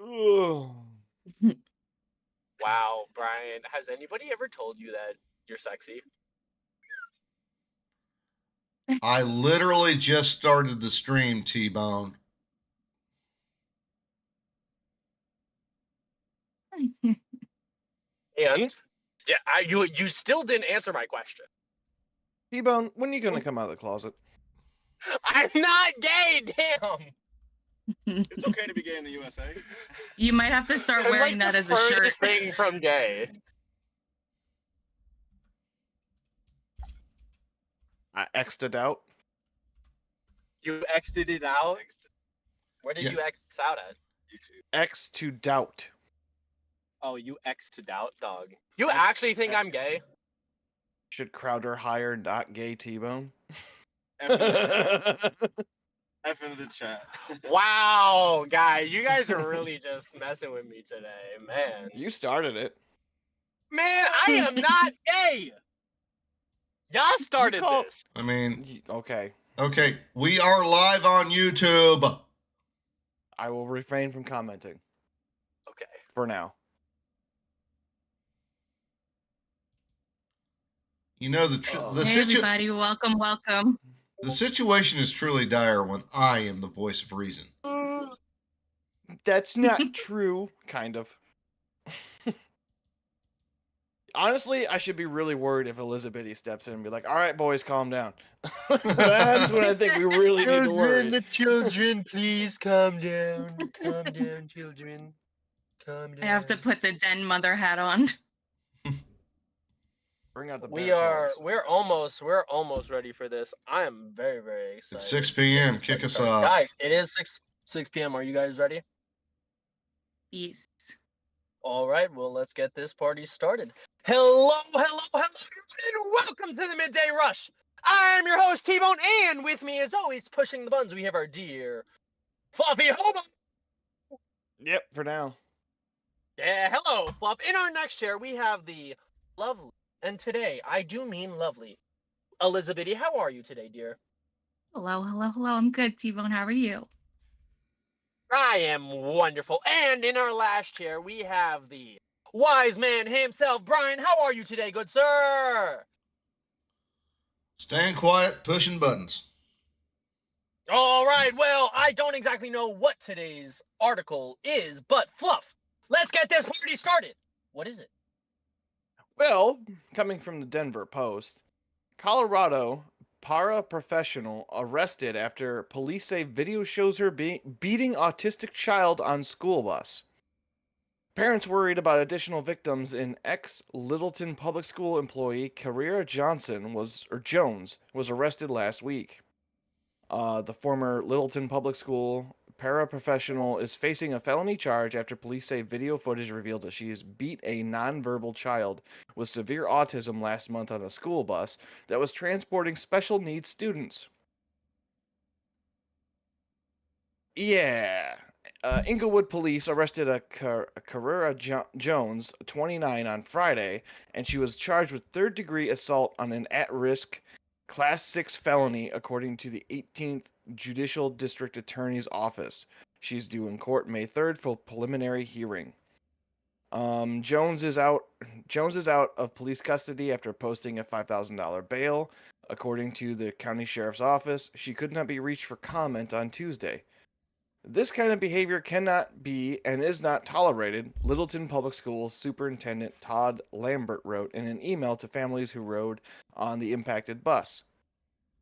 Ugh. Wow, Brian, has anybody ever told you that you're sexy? I literally just started the stream, T-Bone. And yeah, you still didn't answer my question. T-Bone, when are you gonna come out of the closet? I'm not gay, damn. It's okay to be gay in the USA. You might have to start I'm wearing like that the as a shirt. furthest thing from gay. I X'd it out. You exited it out. Where did Yeah. you X out at? YouTube. X to doubt. Oh, you X'd out, dog. You actually think I'm gay? Should Crowder hire not gay T-Bone? F in the chat. F in the chat. Wow, guys, you guys are really just messing with me today, man. You started it. Man, I am not gay. Y'all started call- this. I mean, Okay. okay, we are live on YouTube. I will refrain from commenting Okay. for now. You know, the Hey, everybody, welcome. the situation is truly dire when I am the voice of reason. That's not true. Kind of. Honestly, I should be really worried if Elizabeth steps in and be like, "All right, boys, calm down." That's when I think we really need to worry. Children, please calm down. Calm down, children. Calm down. I have to put the den mother hat on. Bring out the We're almost ready for this. I am very, very excited. It's 6 p.m. Kick us off. Guys, it is 6 p.m. Are you guys ready? Yes. All right, well, let's get this party started. Hello, everybody, and welcome to the Midday Rush. I'm your host, T-Bone, and with me, as always, pushing the buttons, we have our dear Fluffy Hobo. Yep, for now. Yeah, hello, Fluff. In our next chair, we have the lovely, and today, I do mean lovely, Elizabeth. How are you today, dear? Hello. I'm good, T-Bone. How are you? I am wonderful. And in our last chair, we have the wise man himself, Brian. How are you today, good sir? Staying quiet, pushing buttons. All right, well, I don't exactly know what today's article is, but Fluff, let's get this party started. What is it? Well, coming from the Denver Post, Colorado paraprofessional arrested after police say video shows her beating autistic child on school bus. Parents worried about additional victims in ex-Littleton Public School employee Carrera Jones was arrested last week. The former Littleton Public School paraprofessional is facing a felony charge after police say video footage revealed that she has beat a nonverbal child with severe autism last month on a school bus that was transporting special needs students. Yeah. Inglewood police arrested a Carrera Jones, 29, on Friday, and she was charged with third-degree assault on an at-risk Class 6 felony, according to the 18th Judicial District Attorney's Office. She's due in court May 3rd for preliminary hearing. Jones is out of police custody after posting a $5,000 bail. According to the county sheriff's office, she could not be reached for comment on Tuesday. This kind of behavior cannot be and is not tolerated, Littleton Public Schools Superintendent Todd Lambert wrote in an email to families who rode on the impacted bus.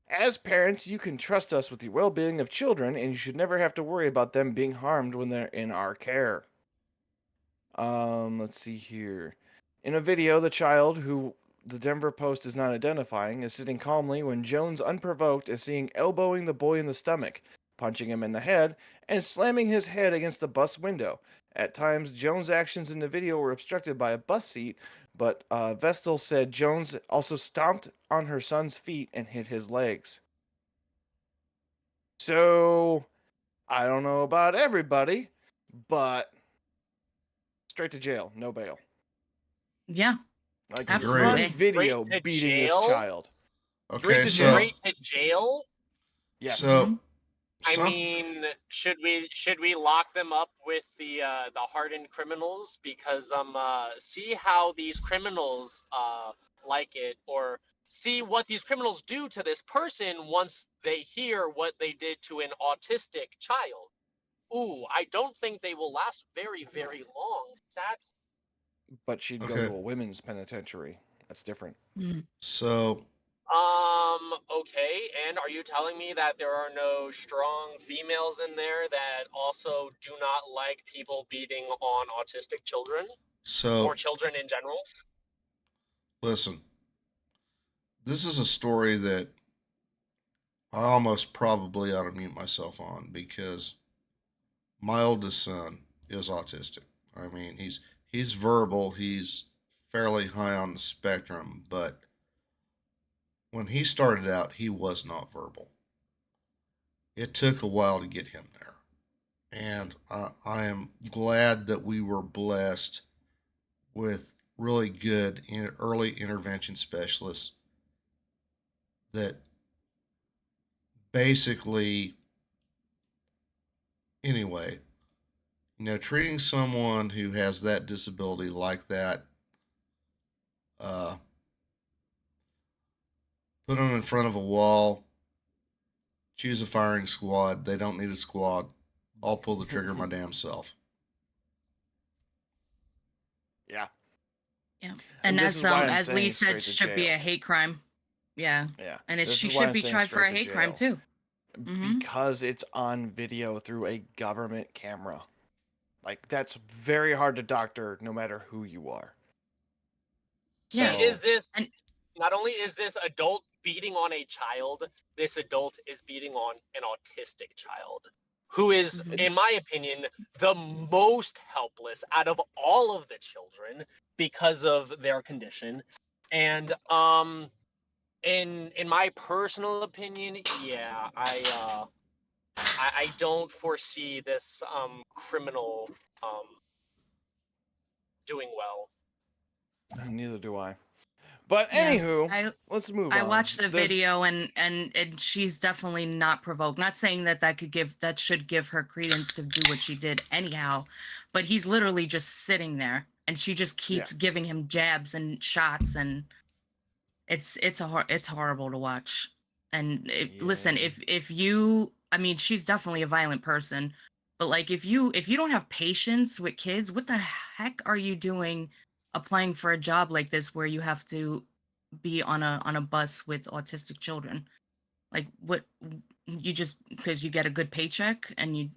As parents, you can trust us with the well-being of children, and you should never have to worry about them being harmed when they're in our care. Let's see here. In a video, the child, who the Denver Post is not identifying, is sitting calmly when Jones, unprovoked, is seen elbowing the boy in the stomach, punching him in the head, and slamming his head against the bus window. At times, Jones' actions in the video were obstructed by a bus seat, but Vestal said Jones also stomped on her son's feet and hit his legs. So, I don't know about everybody, but straight to jail, no bail. Yeah, Like, absolutely. on video Straight to beating jail? this child. Okay, to so jail. Straight to jail? Yes. so I Some- mean, should we lock them up with the hardened criminals? Because see how these criminals like it, or see what these criminals do to this person once they hear what they did to an autistic child. Ooh, I don't think they will last very, very long, sadly. But she'd go Okay. to a women's penitentiary. That's different. So Okay, and are you telling me that there are no strong females in there that also do not like people beating on autistic children so or children in general? listen. This is a story that I almost probably ought to mute myself on because my oldest son is autistic. I mean, he's verbal, he's fairly high on the spectrum, but when he started out, he was not verbal. It took a while to get him there. And I am glad that we were blessed with really good early intervention specialists that basically, anyway, treating someone who has that disability like that, put them in front of a wall, choose a firing squad. They don't need a squad. I'll pull the trigger my damn self. Yeah. Yeah. And And this as is why I'm as Lee saying said, straight to should be jail. a hate crime. Yeah. Yeah. And This she is why should I'm be saying tried for a straight to hate crime jail. too. Mhm. Because it's on video through a government camera. Like, that's very hard to doctor no matter who you are. Yeah. So, Is this And not only is this adult beating on a child, this adult is beating on an autistic child who is, Mhm. in my opinion, the most helpless out of all of the children because of their condition. And in my personal opinion, yeah, I don't foresee this criminal doing well. neither do I. But yeah, anywho, let's move I on. watched the There's- video and she's definitely not provoked. Not saying that should give her credence to do what she did anyhow, but he's literally just sitting there and she just keeps giving him jabs and shots, and it's horrible to watch. And listen, Yeah. if you, I mean, she's definitely a violent person, but like if you don't have patience with kids, what the heck are you doing applying for a job like this where you have to be on a bus with autistic children? Like, what, you just because you get a good paycheck and you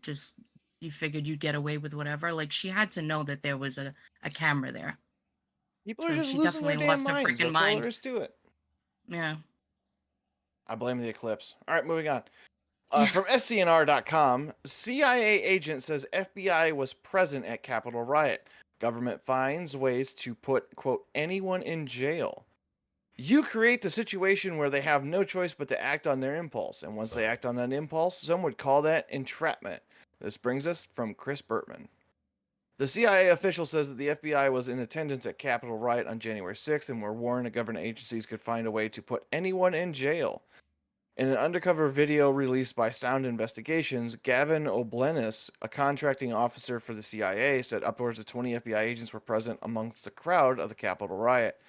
figured you'd get away with whatever? Like, she had to know that there was a camera there. People So are just she losing their definitely damn lost her minds. freaking That's all mind. there is to it. Yeah. I blame the eclipse. All right, moving on. From SCNR.com, CIA agent says FBI was present at Capitol riot. Government finds ways to put, quote, anyone in jail. You create the situation where they have no choice but to act on their impulse. And once they act on that impulse, some would call that entrapment. This brings us from Chris Bertman. The CIA official says that the FBI was in attendance at Capitol riot on January 6th and were warned that government agencies could find a way to put anyone in jail. In an undercover video released by Sound Investigations, Gavin O'Blennis, a contracting officer for the CIA, said upwards of 20 FBI agents were present amongst the crowd of the Capitol riot.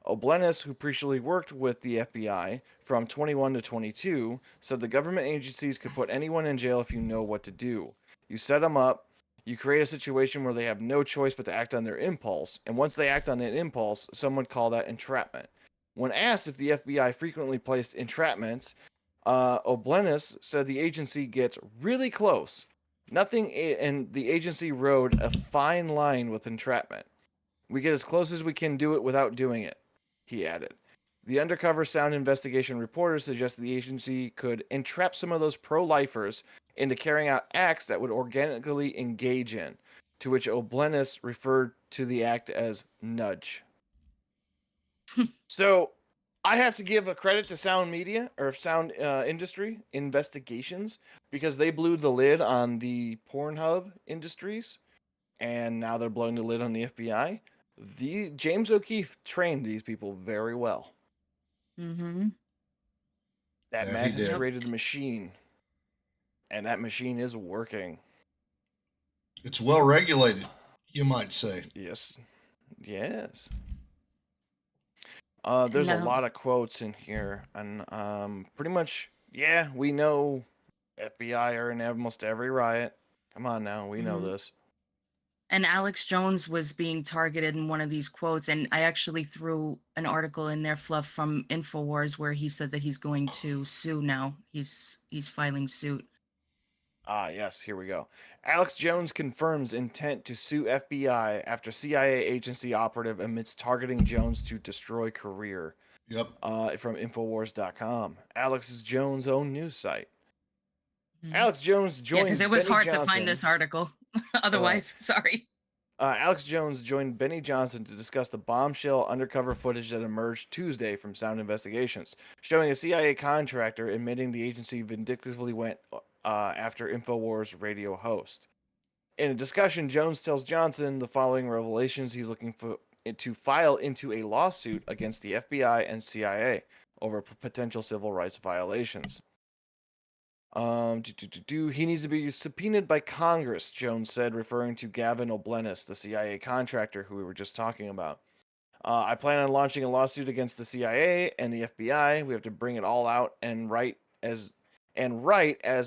O'Blennis, who previously worked with the FBI from 21 to 22, said the government agencies could put anyone in jail if you know what to do. You set them up, you create a situation where they have no choice but to act on their impulse, and once they act on that impulse, some would call that entrapment. When asked if the FBI frequently placed entrapments, O'Blennis said the agency gets really close. Nothing, and the agency rode a fine line with entrapment. We get as close as we can do it without doing it, he added. The undercover Sound Investigation reporter suggested the agency could entrap some of those pro-lifers into carrying out acts that would organically engage in, to which O'Blennis referred to the act as nudge. So, I have to give a credit to Sound Media or Sound Industry Investigations because they blew the lid on the Pornhub industries, and now they're blowing the lid on the FBI. The James O'Keefe trained these people very well. Mm-hmm. That Yeah, man he has did. created a machine. And that machine is working. It's well regulated, you might say. Yes. Yes. There's a No. lot of quotes in here, and pretty much, yeah, we know FBI are in almost every riot. Come on now, we know Mhm. this. And Alex Jones was being targeted in one of these quotes, and I actually threw an article in there, Fluff, from Infowars, where he said that he's going to sue now. He's filing suit. Ah, yes, here we go. Alex Jones confirms intent to sue FBI after CIA agency operative admits targeting Jones to destroy career. Yep. From Infowars.com. Alex Jones' own news site. Mhm. Alex Jones Yeah, joined because it was Benny hard Johnson. to find this article. Otherwise, sorry. Alex Jones joined Benny Johnson to discuss the bombshell undercover footage that emerged Tuesday from Sound Investigations, showing a CIA contractor admitting the agency vindictively went after Infowars radio host. In a discussion, Jones tells Johnson the following revelations he's looking for to file into a lawsuit against the FBI and CIA over potential civil rights violations. He needs to be subpoenaed by Congress, Jones said, referring to Gavin O'Blenis, the CIA contractor who we were just talking about. I plan on launching a lawsuit against the CIA and the FBI. We have to bring it all out and right as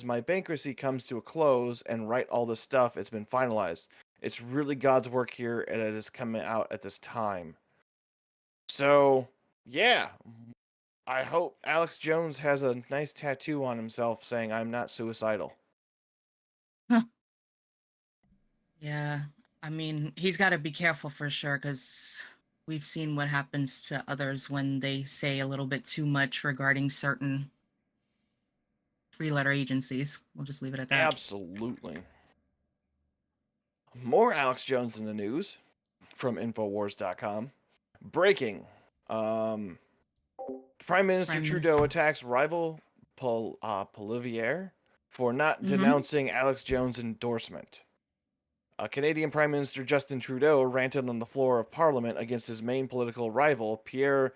my bankruptcy comes to a close and write all this stuff. It's been finalized. It's really God's work here, and it is coming out at this time. So, yeah, I hope Alex Jones has a nice tattoo on himself saying, "I'm not suicidal." Yeah, I mean, he's got to be careful for sure, because we've seen what happens to others when they say a little bit too much regarding certain three-letter agencies. We'll just leave it at that. Absolutely. More Alex Jones in the news from Infowars.com. Breaking. Prime Minister Prime Trudeau Minister. attacks rival Poilievre for not Mhm. denouncing Alex Jones' endorsement. Canadian Prime Minister Justin Trudeau ranted on the floor of Parliament against his main political rival, Pierre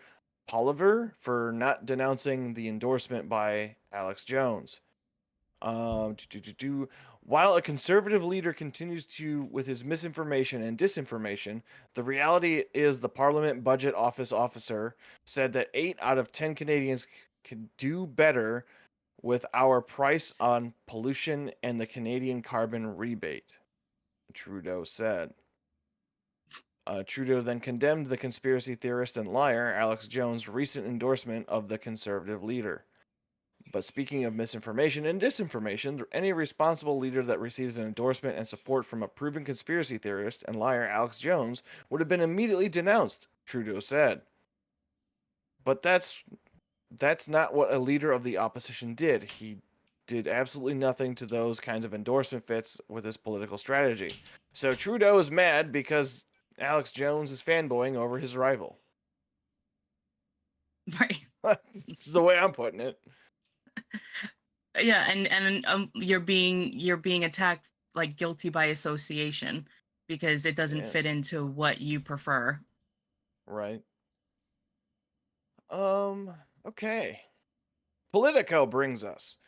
Poilievre, for not denouncing the endorsement by Alex Jones. While a conservative leader continues with his misinformation and disinformation, the reality is the Parliament Budget Office officer said that 8 out of 10 Canadians could do better with our price on pollution and the Canadian carbon rebate, Trudeau said. Trudeau then condemned the conspiracy theorist and liar Alex Jones' recent endorsement of the conservative leader. But speaking of misinformation and disinformation, any responsible leader that receives an endorsement and support from a proven conspiracy theorist and liar Alex Jones would have been immediately denounced, Trudeau said. But that's not what a leader of the opposition did. He did absolutely nothing to those kinds of endorsement fits with his political strategy. So Trudeau is mad because Alex Jones is fanboying over his rival. Right. That's the way I'm putting it. Yeah, and you're being attacked like guilty by association because it doesn't fit Yes. into what you prefer. Right. Okay. Politico brings us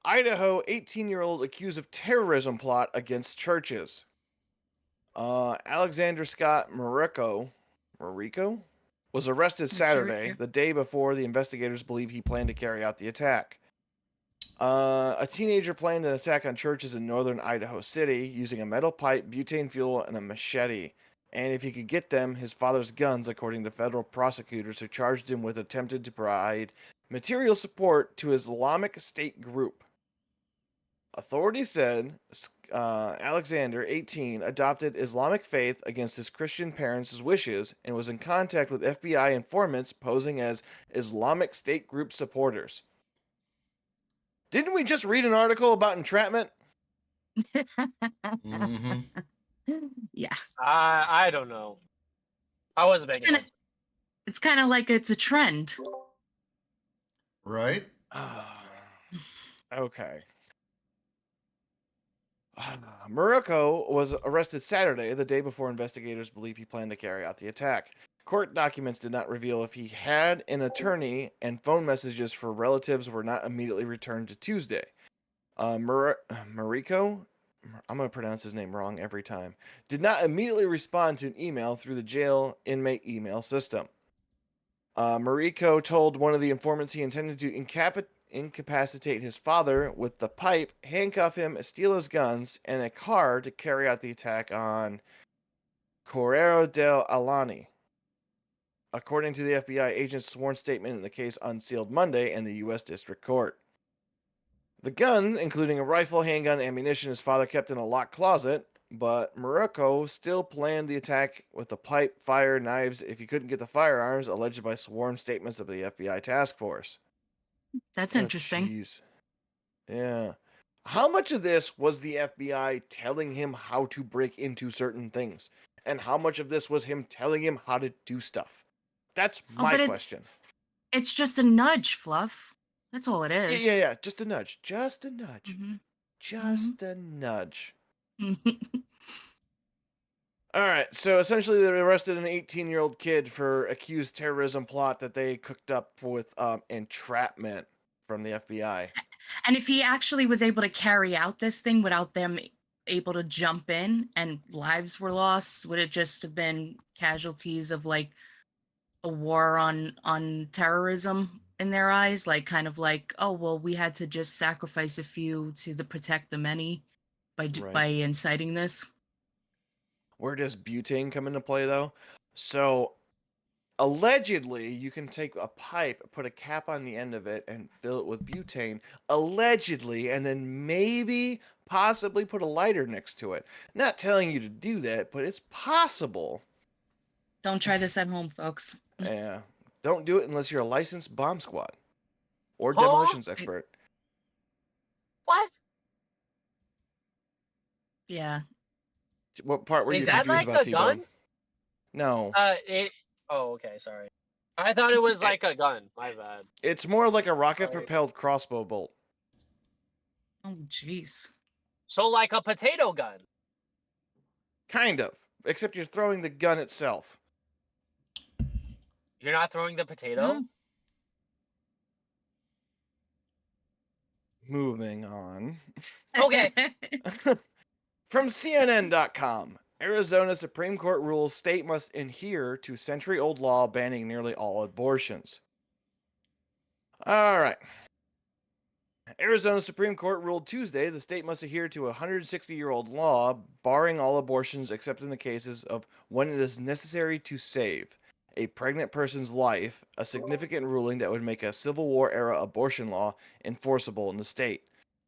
Idaho 18-year-old accused of terrorism plot against churches. Alexander Scott Mariko was arrested Saturday, the day before the investigators believe he planned to carry out the attack. A teenager planned an attack on churches in northern Idaho City using a metal pipe, butane fuel, and a machete. And if he could get them, his father's guns, according to federal prosecutors who charged him with attempting to provide material support to Islamic State group. Authorities said Alexander, 18, adopted Islamic faith against his Christian parents' wishes and was in contact with FBI informants posing as Islamic State group supporters. Didn't we just read an article about entrapment? Mm-hmm. Yeah. I don't know. I wasn't paying attention. It's kind of like it's a trend. Right? Okay. Mariko was arrested Saturday, the day before investigators believe he planned to carry out the attack. Court documents did not reveal if he had an attorney, and phone messages for relatives were not immediately returned to Tuesday. Mariko, I'm going to pronounce his name wrong every time, did not immediately respond to an email through the jail inmate email system. Mariko told one of the informants he intended to incapacitate his father with the pipe, handcuff him, steal his guns, and a car to carry out the attack on Correro del Alani. According to the FBI agent's sworn statement in the case unsealed Monday in the U.S. District Court. The gun, including a rifle, handgun, ammunition, his father kept in a locked closet, but Mariko still planned the attack with the pipe, fire, knives if he couldn't get the firearms, alleged by sworn statements of the FBI task force. That's Oh, interesting. jeez. Yeah. How much of this was the FBI telling him how to break into certain things? And how much of this was him telling him how to do stuff? That's my but question. It's just a nudge, Fluff. That's all it is. Yeah. Just a nudge. Just a nudge. Mm-hmm. Just a nudge. Mm-hmm. All right. So essentially, they arrested an 18-year-old kid for accused terrorism plot that they cooked up with entrapment from the FBI. And if he actually was able to carry out this thing without them able to jump in and lives were lost, would it just have been casualties of like a war on terrorism in their eyes? Like kind of like, oh well, we had to just sacrifice a few to protect the many by Right. by inciting this. Where does butane come into play, though? So, allegedly, you can take a pipe, put a cap on the end of it, and fill it with butane. Allegedly, and then maybe, possibly put a lighter next to it. Not telling you to do that, but it's possible. Don't try this at home, folks. Yeah. Don't do it unless you're a licensed bomb squad or Huh? demolitions expert. What? Yeah. What part were Is you that confused like about, a T-Bone? gun? No. Oh, okay, sorry. I thought it was like a gun. My bad. It's more like a rocket-propelled crossbow bolt. Oh, jeez. So like a potato gun. Kind of. Except you're throwing the gun itself. You're not throwing the potato? No. Moving on. Okay. From CNN.com, Arizona Supreme Court rules state must adhere to century-old law banning nearly all abortions. All right. Arizona Supreme Court ruled Tuesday the state must adhere to a 160-year-old law barring all abortions except in the cases of when it is necessary to save a pregnant person's life, a significant ruling that would make a Civil War-era abortion law enforceable in the state.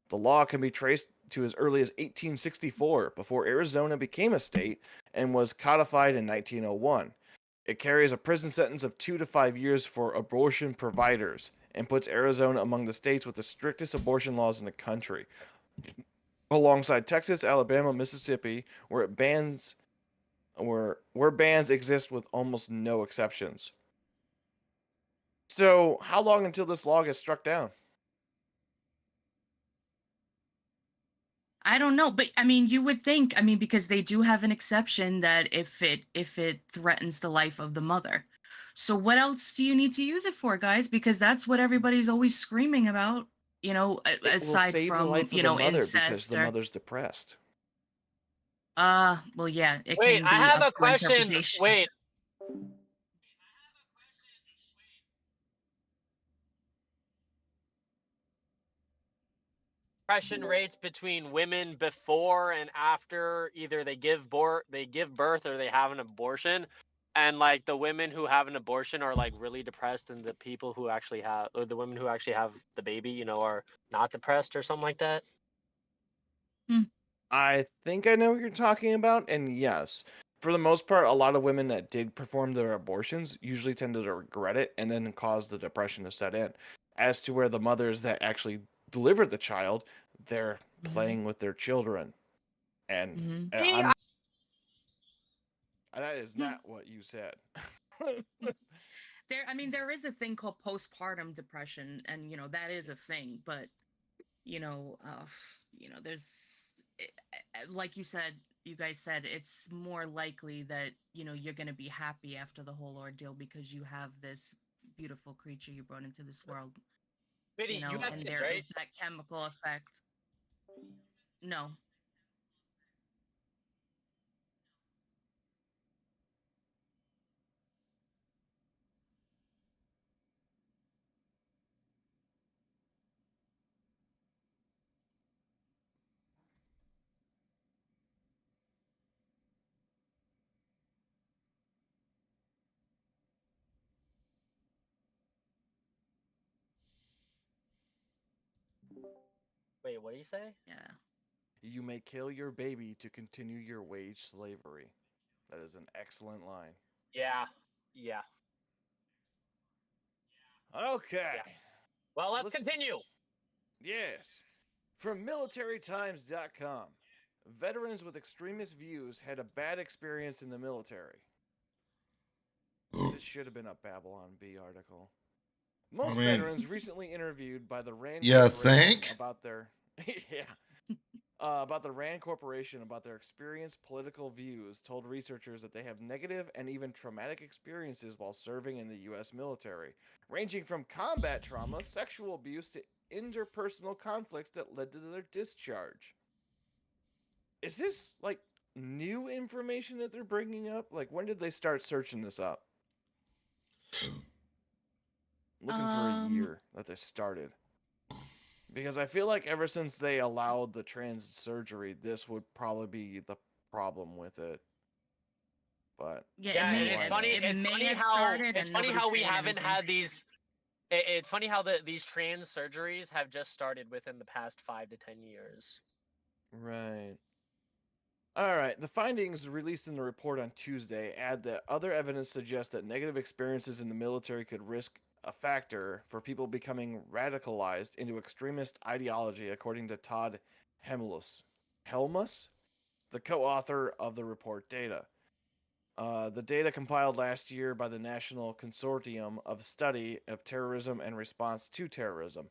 The law can be traced to as early as 1864, before Arizona became a state and was codified in 1901. It carries a prison sentence of 2 to 5 years for abortion providers and puts Arizona among the states with the strictest abortion laws in the country, alongside Texas, Alabama, Mississippi, where bans exist with almost no exceptions. So, how long until this law gets struck down? I don't know, but I mean, you would think, I mean, because they do have an exception that if it threatens the life of the mother. So what else do you need to use it for, guys? Because that's what everybody's always screaming about, you know, It will aside save the from, life of you the know, mother because incest the or mother's depressed. well, yeah, it Wait, can I be have up a for question. interpretation. Wait. Depression rates between women before and after either they give birth or they have an abortion, and like the women who have an abortion are like really depressed, and the people who actually have, or the women who actually have the baby, you know, are not depressed or something like that. I think I know what you're talking about, and yes, for the most part, a lot of women that did perform their abortions usually tended to regret it and then cause the depression to set in. As to where the mothers that actually delivered the child, they're Mhm. playing with their children, and Mhm. I'm, that is not what you said. I mean, there is a thing called postpartum depression, and you know that is a thing. But you know, there's like you guys said, it's more likely that you know you're gonna be happy after the whole ordeal because you have this beautiful creature you brought into this world. Biddy, You know, you have and kids, there right? is that chemical effect. No. Wait, what do you say? Yeah. You may kill your baby to continue your wage slavery. That is an excellent line. Yeah. Yeah. Okay. Well, let's Let's- continue. Yes. From militarytimes.com. Veterans with extremist views had a bad experience in the military. This should have been a Babylon Bee article. Most mean- veterans recently interviewed by the Rand You Corporation think? about their about the Rand Corporation about their experienced political views told researchers that they have negative and even traumatic experiences while serving in the U.S. military, ranging from combat trauma, sexual abuse, to interpersonal conflicts that led to their discharge. Is this like new information that they're bringing up? Like, when did they start searching this up? Looking for a year that they started. Because I feel like ever since they allowed the trans surgery, this would probably be the problem with it. But Yeah, Yeah, it may, and it's Why funny. not? It's may funny have how started it's and funny nobody's how we saying haven't anything. had these. It's funny how these trans surgeries have just started within the past 5 to 10 years. Right. All right. The findings released in the report on Tuesday add that other evidence suggests that negative experiences in the military could risk a factor for people becoming radicalized into extremist ideology, according to Todd Helmus, the co-author of the report data. The data compiled last year by the National Consortium of Study of Terrorism and Response to Terrorism.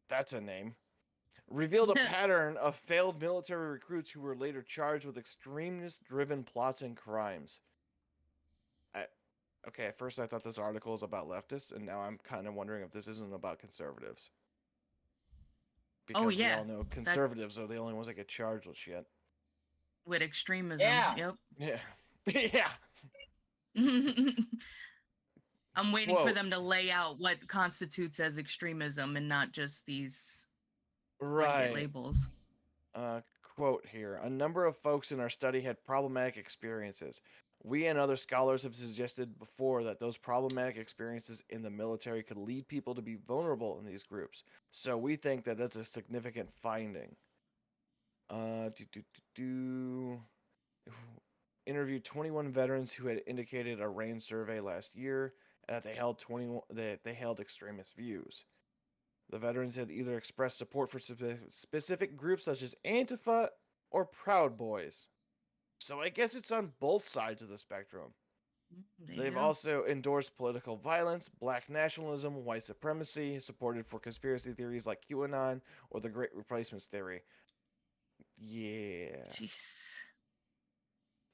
That's a name. Revealed a pattern of failed military recruits who were later charged with extremist-driven plots and crimes. Okay, at first I thought this article was about leftists, and now I'm kind of wondering if this isn't about conservatives. Because we yeah, all know conservatives are the only ones that get charged with shit. with extremism. Yeah. Yep. Yeah. Yeah. I'm waiting for Quote. them to lay out what constitutes as extremism and not just these blanket Right. labels. Quote here. A number of folks in our study had problematic experiences. We and other scholars have suggested before that those problematic experiences in the military could lead people to be vulnerable in these groups. So we think that that's a significant finding. Interviewed 21 veterans who had indicated a RAIN survey last year that they held extremist views. The veterans had either expressed support for specific groups such as Antifa or Proud Boys. So I guess it's on both sides of the spectrum. There you They've go. also endorsed political violence, black nationalism, white supremacy, supported for conspiracy theories like QAnon or the Great Replacements theory. Yeah. Jeez.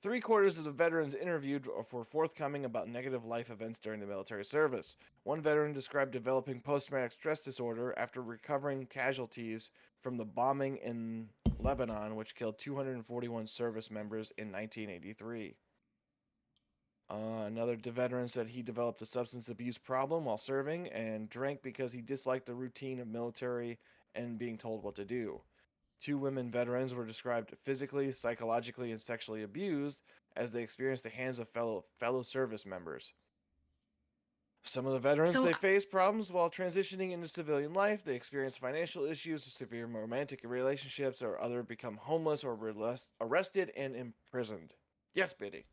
3/4 of the veterans interviewed were forthcoming about negative life events during the military service. One veteran described developing post-traumatic stress disorder after recovering casualties from the bombing in Lebanon, which killed 241 service members in 1983. Another veteran said he developed a substance abuse problem while serving and drank because he disliked the routine of military and being told what to do. 2 women veterans were described physically, psychologically, and sexually abused as they experienced the hands of fellow service members. Some of the veterans, So- they faced problems while transitioning into civilian life. They experienced financial issues, severe romantic relationships, or other become homeless or were arrested and imprisoned. Yes, Biddy.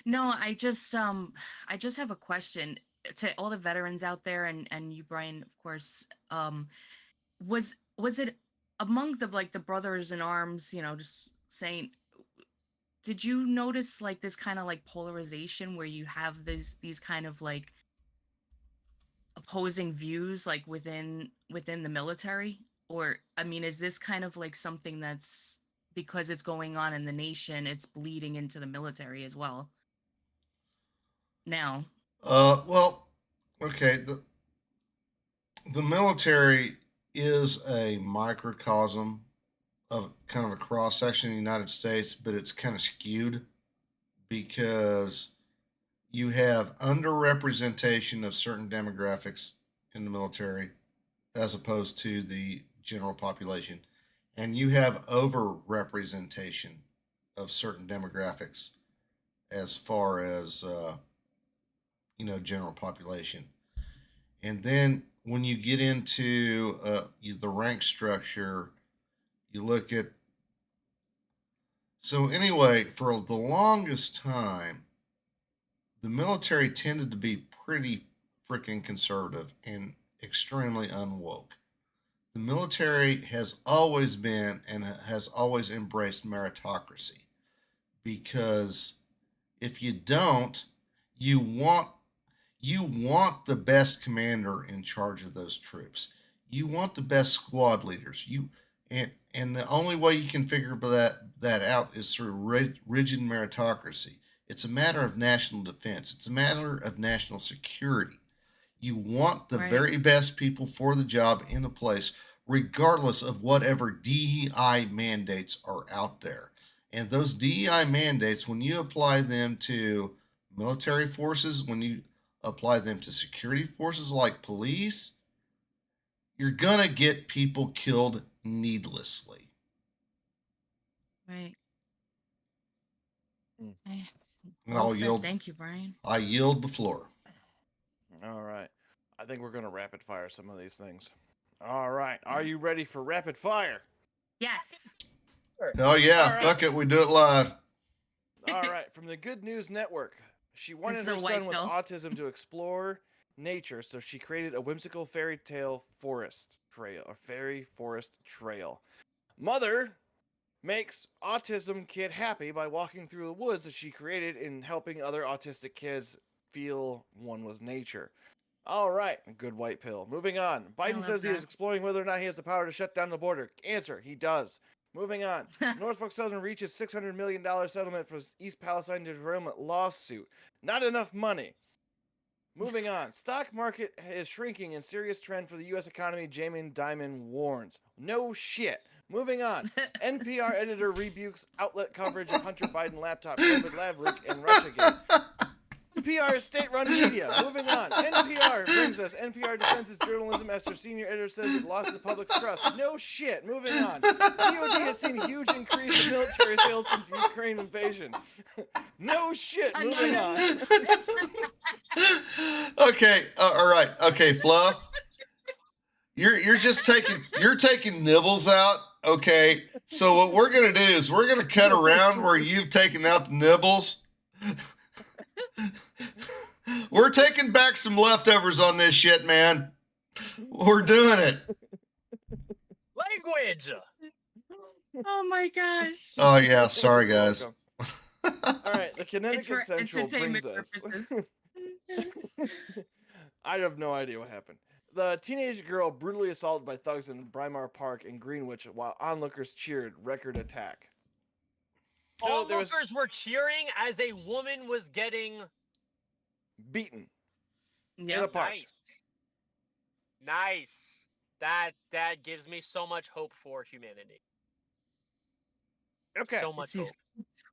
No, I just have a question to all the veterans out there and you, Brian, of course. Was it among the brothers in arms, just saying, did you notice like this kind of like polarization where you have these kind of like opposing views like within the military? Or I mean, is this kind of like something that's because it's going on in the nation, it's bleeding into the military as well? Now, Well, okay. The military is a microcosm of kind of a cross section of the United States, but it's kind of skewed because you have underrepresentation of certain demographics in the military as opposed to the general population, and you have overrepresentation of certain demographics as far as general population. And then when you get into the rank structure, you look at. So anyway, for the longest time, the military tended to be pretty freaking conservative and extremely unwoke. The military has always been and has always embraced meritocracy because if you don't, you want the best commander in charge of those troops. You want the best squad leaders. And the only way you can figure that out is through rigid meritocracy. It's a matter of national defense. It's a matter of national security. You want the very best people for the job in a place, regardless of whatever DEI mandates are out there. And those DEI mandates, when you apply them to military forces, when you apply them to security forces like police, you're going to get people killed needlessly. Right. Mm. Well said. Thank you, Brian. I yield the floor. All right. I think we're going to rapid fire some of these things. All right. Are you ready for rapid fire? Yes. Oh, yeah. All right. Fuck it. We do it live. All right. From the Good News Network. She wanted This is her a son white with pill. autism to explore nature, so she created a whimsical fairy forest trail. Mother makes autism kid happy by walking through the woods that she created and helping other autistic kids feel one with nature. All right, good white pill. Moving on. Biden love says he that. is exploring whether or not he has the power to shut down the border. Answer, he does. Moving on. Norfolk Southern reaches $600 million settlement for East Palestine derailment lawsuit. Not enough money. Moving on. Stock market is shrinking in serious trend for the U.S. economy, Jamie Dimon warns. No shit. Moving on. NPR editor rebukes outlet coverage of Hunter Biden laptop COVID lab leak and Russiagate. NPR is state-run media. Moving on. NPR brings us. NPR defends its journalism after senior editor says it lost the public's trust. No shit. Moving on. DOD has seen a huge increase in military sales since Ukraine invasion. No shit. Moving on. Okay. All right. Okay, Fluff. You're just taking nibbles out. Okay. So what we're gonna do is we're gonna cut around where you've taken out the nibbles. We're taking back some leftovers on this shit, man. We're doing it. Language. Oh my gosh. Oh yeah, sorry guys. All right, the It's for Connecticut Central entertainment brings us. purposes. I have no idea what happened. The teenage girl brutally assaulted by thugs in Braemar Park in Greenwich while onlookers cheered. Record attack. So there was Onlookers were cheering as a woman was getting beaten in a Yep. park. nice. That gives me so much hope for humanity. Okay. So much It's these hope. kids,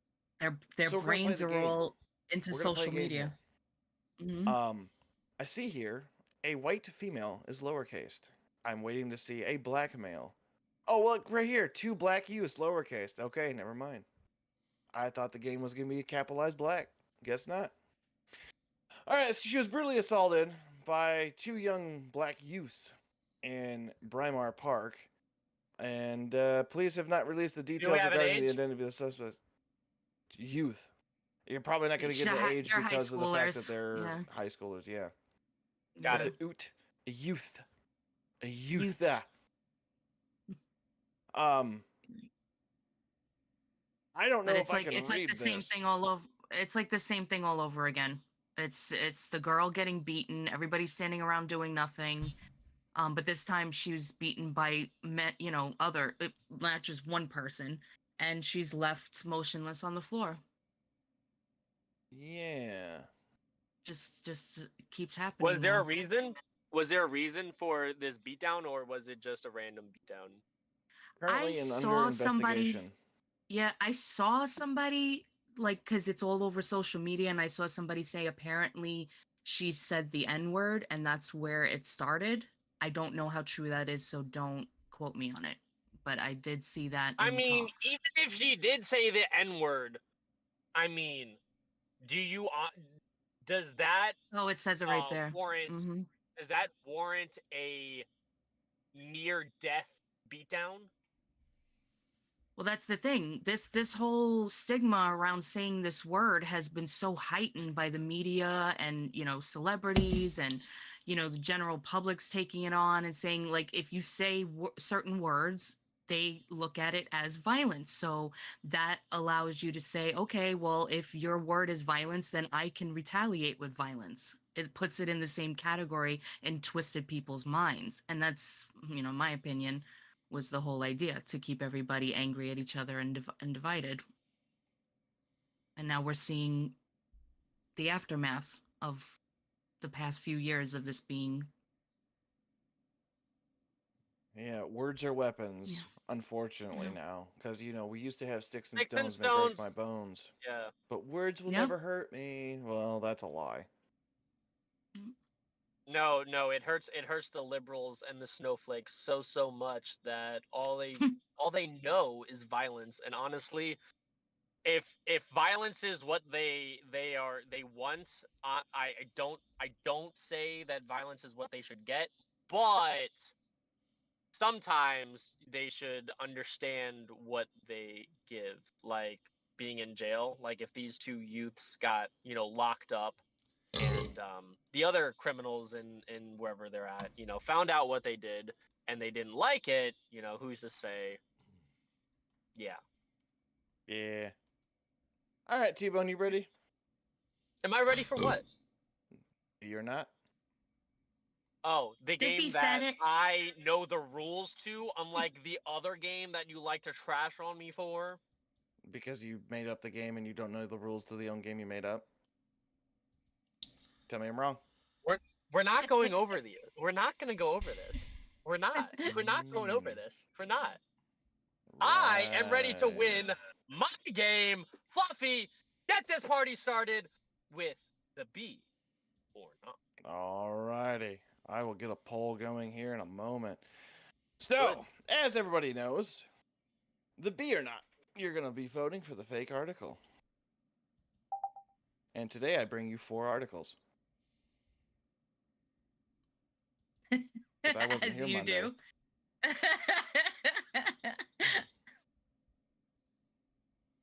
their So we're gonna play brains the are game. all into We're gonna play a social game media. here. Mhm. I see here a white female is lowercased. I'm waiting to see a black male. Oh, look right here, 2 black youths lowercased. Okay, never mind. I thought the game was gonna be capitalized black. Guess not. All right, so she was brutally assaulted by 2 young black youths in Braemar Park, and police have not released the details have an regarding the age? identity of the suspect. Youth. You're probably not going to They're get the hi- age they're high because of the fact that schoolers, they're yeah. high schoolers. Yeah. Got It's it. a oot. A youth. A youth. Youths. I don't know But if it's I like can it's like read the same this. thing all over. It's like the same thing all over again. It's the girl getting beaten. Everybody's standing around doing nothing. But this time she was beaten by not just one person, and she's left motionless on the floor. Yeah. Just keeps happening. Was there a now. reason? Was there a reason for this beatdown, or was it just a random beatdown? Currently under saw somebody- investigation. Yeah, I saw somebody, like, because it's all over social media, and I saw somebody say apparently she said the N-word, and that's where it started. I don't know how true that is, so don't quote me on it. But I did see that in I mean, talks. even if she did say the N-word, I mean, does that Oh, it says it right there. warrant hmm does that warrant a near death beatdown? Well, that's the thing. This whole stigma around saying this word has been so heightened by the media and, celebrities and, the general public's taking it on and saying, like, if you say certain words, they look at it as violence. So that allows you to say, okay, well, if your word is violence, then I can retaliate with violence. It puts it in the same category and twisted people's minds. And that's, my opinion, was the whole idea, to keep everybody angry at each other and divided. And now we're seeing the aftermath of the past few years of this being. Yeah, words are weapons. Yeah. Unfortunately Yeah. now, because we used to have sticks and Sticks and stones may break my stones. bones, Yeah. but words will Yeah. never hurt me. Well, that's a lie. No, it hurts the liberals and the snowflakes so much that all they know is violence. And honestly, if violence is what they want, I don't say that violence is what they should get, but sometimes they should understand what they give, like being in jail. Like if these two youths got locked up, and the other criminals in wherever they're at, found out what they did and they didn't like it, who's to say? Yeah. Yeah. All right, T-Bone, you ready? Am I ready for what? You're not. Oh, the Stiffy game said that it. I know the rules to, unlike the other game that you like to trash on me for. Because you made up the game and you don't know the rules to the own game you made up. Tell me I'm wrong. We're not going over these. We're not going to go over this. We're not. We're not going over this. We're not. I am ready to win Right. my game. Fluffy, get this party started with the B or not. Alrighty. I will get a poll going here in a moment. So, as everybody knows, the B or not, you're going to be voting for the fake article. And today I bring you 4 articles. 'Cause I wasn't As here you Monday. do.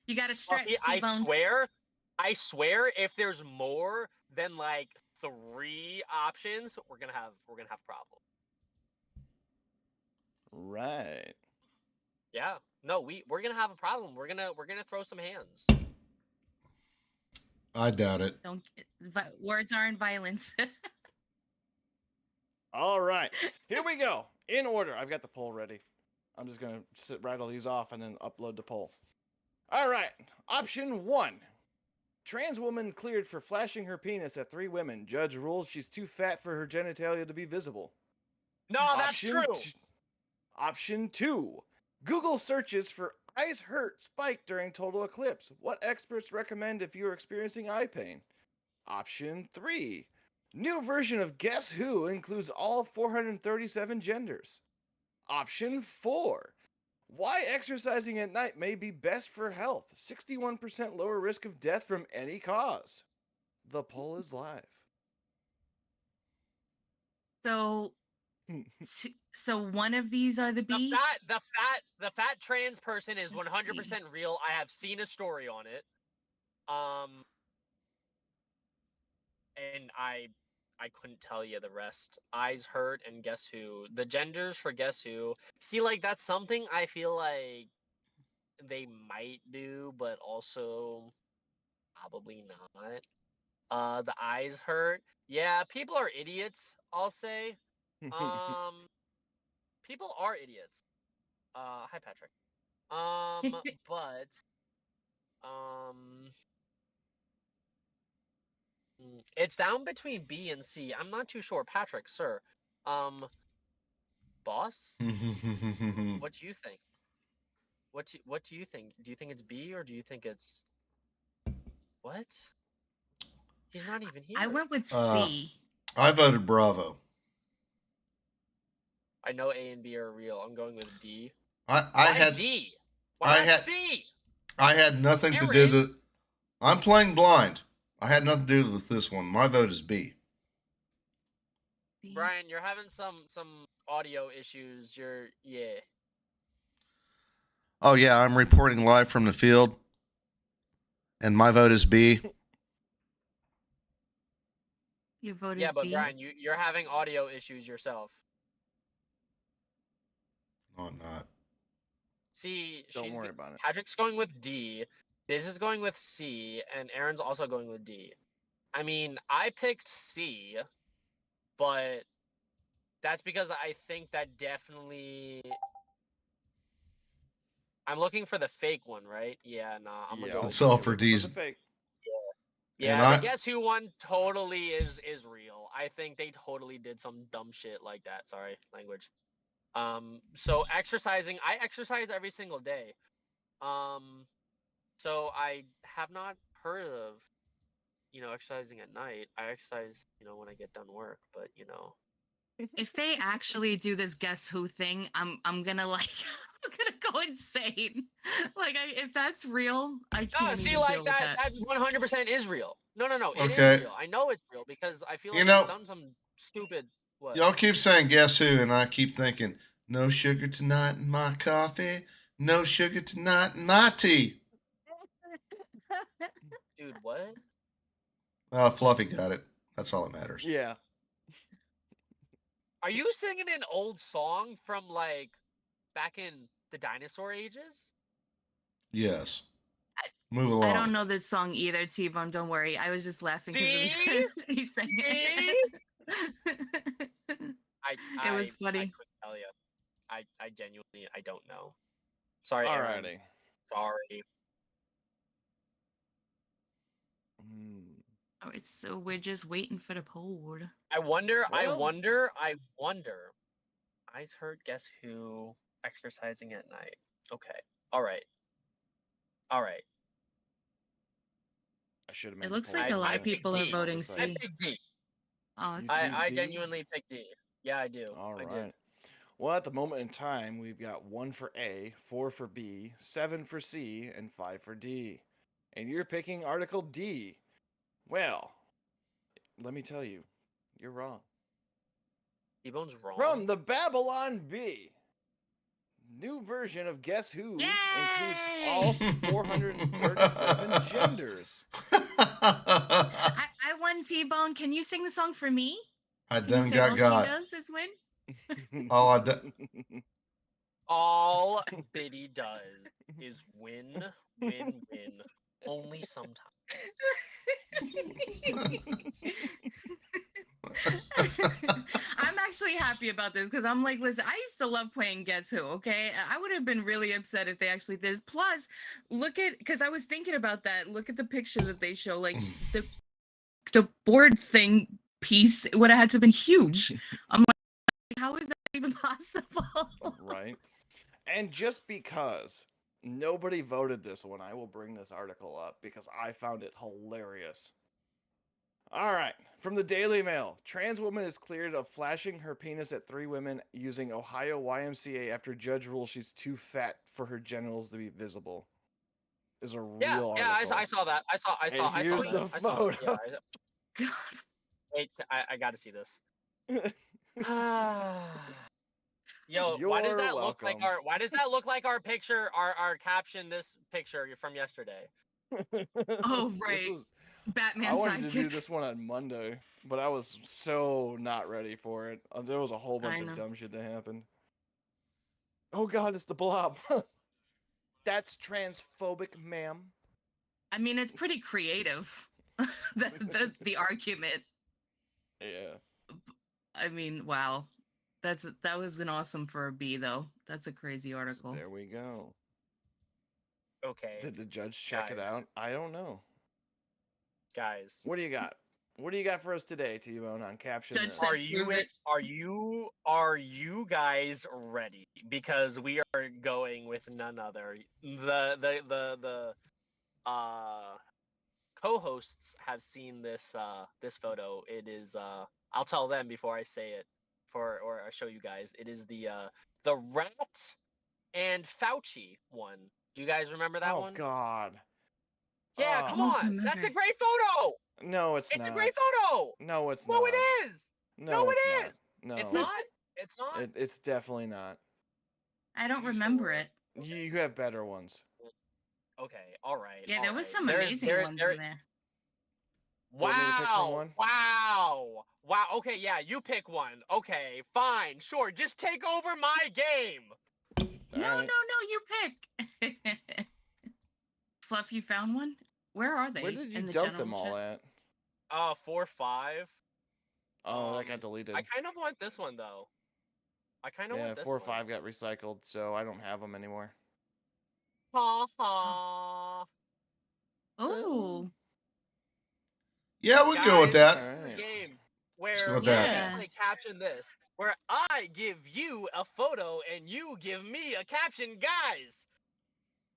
You got to stretch, Fluffy, T-Bone. I swear, if there's more than like 3 options, we're gonna have problems. Right. Yeah. No, we're gonna have a problem. We're gonna throw some hands. I doubt it. Words aren't violence. All right. Here we go. In order. I've got the poll ready. I'm just going to rattle these off and then upload the poll. All right. Option 1. Trans woman cleared for flashing her penis at 3 women. Judge rules she's too fat for her genitalia to be visible. No, that's true. Option 2. Google searches for eyes hurt spike during total eclipse. What experts recommend if you're experiencing eye pain? Option 3. New version of Guess Who includes all 437 genders. Option 4. Why exercising at night may be best for health. 61% lower risk of death from any cause. The poll is live. So one of these are the B. The fat trans person is 100% real. I have seen a story on it. And I couldn't tell you the rest. Eyes hurt and Guess Who. The genders for Guess Who. See, like that's something I feel like they might do, but also probably not. The eyes hurt. Yeah, people are idiots, I'll say. People are idiots. Hi Patrick. But it's down between B and C. I'm not too sure. Patrick, sir, Boss, I what do you think? What do you think? Do you think it's B or do you think it's what? He's not even I here. went with Uh, C. voted Bravo. I know A and B are real. I'm going with D. I Why had D? Why I not had C? I had nothing to do Aaron? the. I'm playing blind. I had nothing to do with this one. My vote is B. B. Brian, you're having some audio issues. Yeah. Oh yeah, I'm reporting live from the field, and my vote is B. Your vote Yeah, is but B. Brian, you're having audio issues yourself. No, I'm not. See, Don't worry about it. Patrick's going with D. Diz is going with C, and Aaron's also going with D. I mean, I picked C, but that's because I think that definitely. I'm looking for the fake one, right? Yeah, nah, I'm gonna go. It's with all D. for looking for D's. the fake. And Yeah, the I- Guess Who one totally is real. I think they totally did some dumb shit like that. Sorry, language. So exercising, I exercise every single day. So I have not heard of, exercising at night. I exercise, when I get done work, but If they actually do this Guess Who thing, I'm gonna like I'm gonna go insane. Like if that's real, I can't see, even like deal with that 100% is real. No, it is Okay. real. I know it's real because I feel You like know- they've done some stupid what? Y'all keep saying guess who, and I keep thinking no sugar tonight in my coffee, no sugar tonight in my tea. Dude, what? Fluffy got it. That's all that matters. Yeah. Are you singing an old song from like back in the dinosaur ages? Yes. Move along. I don't know this song either, T-Bone. Don't worry. I was just laughing See? because he's saying it. It was I funny. couldn't tell you. I genuinely I don't know. Sorry, Aaron. Alrighty. Sorry. Hmm. Oh, it's so we're just waiting for the poll. I wonder. Well- I heard Guess Who exercising at night. Okay. All right. I should have. It looks like a lot of people are voting I C. picked D. Oh, it's You choose I D? genuinely picked D. Yeah, I do. All I did. right. Well, at the moment in time, we've got 1 for A, 4 for B, 7 for C, and 5 for D. And you're picking Article D. Well, let me tell you, you're wrong. T-Bone's wrong. From the Babylon Bee. New version of Guess Who includes all 437 genders. I won, T-Bone. Can you sing the song for me? I Can you done say all got. she does is win? Oh, I done. All Biddy does is win. Only sometimes. I'm actually happy about this because I'm like, listen, I used to love playing Guess Who, okay? I would have been really upset if they actually did this. Plus, look at, because I was thinking about that. Look at the picture that they show. Like, the board thing piece would have had to have been huge. I'm like, how is that even possible? Right. And just because nobody voted this one, I will bring this article up because I found it hilarious. All right. From the Daily Mail, trans woman is cleared of flashing her penis at 3 women using Ohio YMCA after judge rules she's too fat for her genitals to be visible. Is a Yeah, real yeah, article. I saw that. I saw here's that. the I saw it. photo. Yeah, God. wait, I got to see this. Yo, You're why does that look like welcome. our picture, our caption, this picture from yesterday? Oh, This right. was- Batman I wanted to do sidekick. this one on Monday, but I was so not ready for it. There was a whole bunch know. of dumb shit that happened. Oh god, it's the blob. That's transphobic, ma'am. I mean, it's pretty creative. the argument. Yeah. I mean, wow. That was an awesome for a B though. That's a crazy So article. there we go. Okay, Did the judge check it Guys. out? I don't know. guys, What do you got? What do you got for us today, T-Bone, on caption Judge this? said- Are you prove it. are you guys ready? Because we are going with none other. The co-hosts have seen this photo. It is I'll tell them before I say it or I show you guys. It is the Rat and Fauci one. Do you guys remember that Oh one? God. Yeah, Oh, come I don't on. That's a remember. great photo. No, it's It's not. a great photo. No, it's No, not. it is. No, it it's not. is. No, It's not. It's not. It's definitely not. I don't You remember sure? it. You have better ones. Okay, all right. Yeah, all there was right. some There's- amazing there- ones there- in there. Want me to pick from Wow! one? Wow! Wow! Okay, yeah, you pick one. Okay, fine, sure. Just take over my game. No, Alright. no, you pick. Fluff, you found one? Where are they? Where did you in the dump them general all chat? at? 4-5. Oh, that got deleted. I kind of want this one though. I kind of Yeah, want this 4 or one. 5 got recycled, so I don't have them anymore. Ha ha. Oh, Yeah, we'd go with that. This is a Alright. game go where with we that. play caption this, where I give you a photo and you give me a caption. Guys,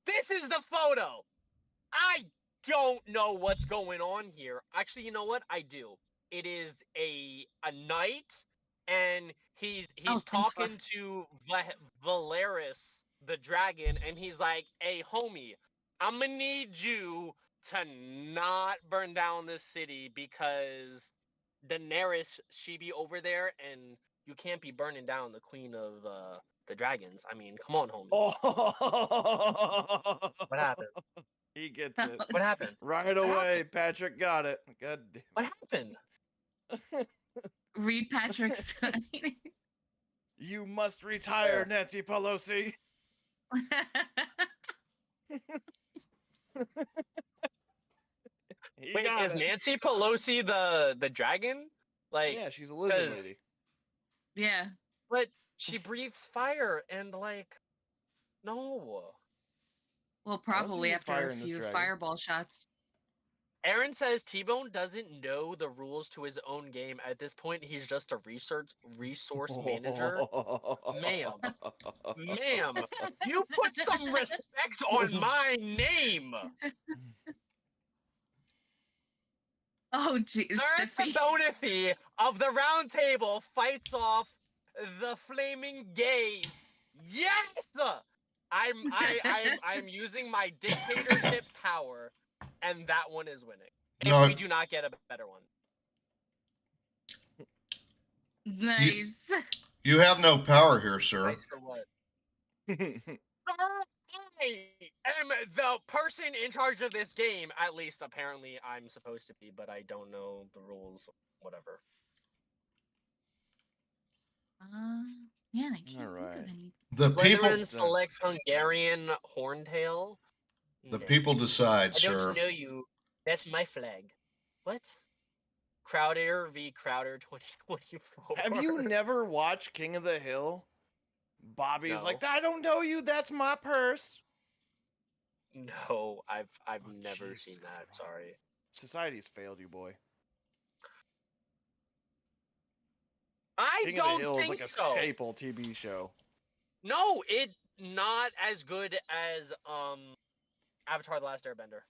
this is the photo. I don't know what's going on here. Actually, you know what? I do. It is a knight, and he's thanks, talking Fluff. to Valeris the dragon, and he's like, "Hey, homie, I'm gonna need you to not burn down this city because Daenerys she be over there, and you can't be burning down the queen of the dragons. I mean, come on, homie. Oh, What happened? He gets it. What happened? Right away, Patrick got it. God damn. What happened? Read Patrick's. You must retire, Where? Nancy Pelosi. He Wait, got is it. Nancy Pelosi the dragon? Like, Yeah, she's a lizard 'cause- lady. Yeah. but she breathes fire and like, no. Well, probably need after fire a in this few dragon. fireball shots. Aaron says T-Bone doesn't know the rules to his own game. At this point, he's just a resource manager. Ma'am. Ma'am, you put some respect on my name. Oh, jeez, Sir Stiffy. Bonathy of the Round Table fights off the flaming gays. Yes, I'm using my dictatorship power, and that one is winning. If No. we do not get a better one, Nice. You have no power here, sir. nice for what? I am the person in charge of this game. At least, apparently, I'm supposed to be, but I don't know the rules. Whatever. Man, I can't think Alright. of any. The people, Slytherin selects Hungarian Horntail. the No. people decide, I don't sir. know you. That's my flag. What? Crowder v. Crowder 2024. Have you never watched King of the Hill? Bobby's like, No. I don't know you. That's my purse. No, I've Oh, never Jesus seen that. Christ. Sorry. Society's failed you, boy. I King of don't the Hill is think like a so. staple TV show. No, it not as good as Avatar: The Last Airbender,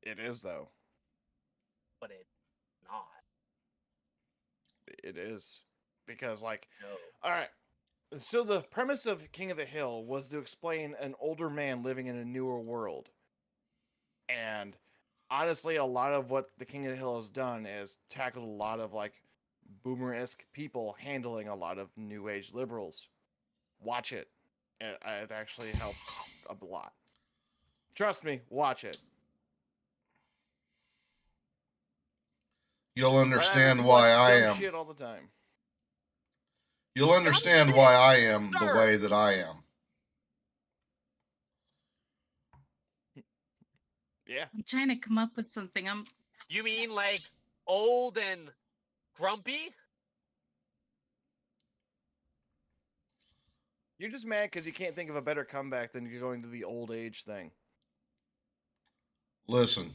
It is though. but it not. It is because like, No. all right. So the premise of King of the Hill was to explain an older man living in a newer world. And honestly, a lot of what the King of the Hill has done is tackled a lot of like boomer-esque people handling a lot of new age liberals. Watch it. It actually helps a lot. Trust me, watch it. You'll But I understand watch why I dumb am. shit all the time. You'll understand why I am the way that I am. Yeah. I'm trying to come up with something. You mean like old and grumpy? You're just mad because you can't think of a better comeback than going to the old age thing. Listen,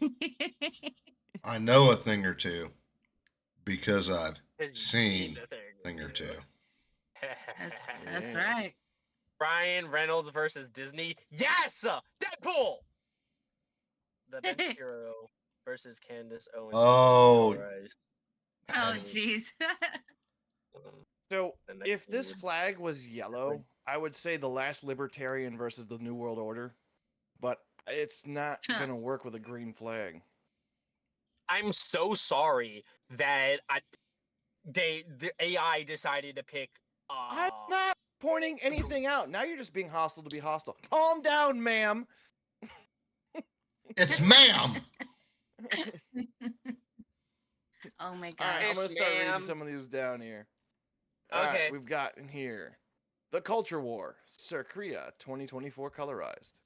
I know a thing or two because I've 'Cause you've seen a a thing or two. That's Yeah. right. Ryan Reynolds versus Disney. Yes, Deadpool. The bench hero versus Candace Owens. Oh. Christ. Oh, jeez. So The next if one this would- flag was yellow, I would say the last libertarian versus the New World Order, but it's not gonna work with a green flag. I'm so sorry that the AI decided to pick. I'm not pointing anything out. Now you're just being hostile to be hostile. Calm down, ma'am. It's ma'am. Oh my All right, gosh. I'm gonna start reading Ma'am. some of these down here. All right, Okay. we've got in here the Culture War, Sir Korea 2024 colorized.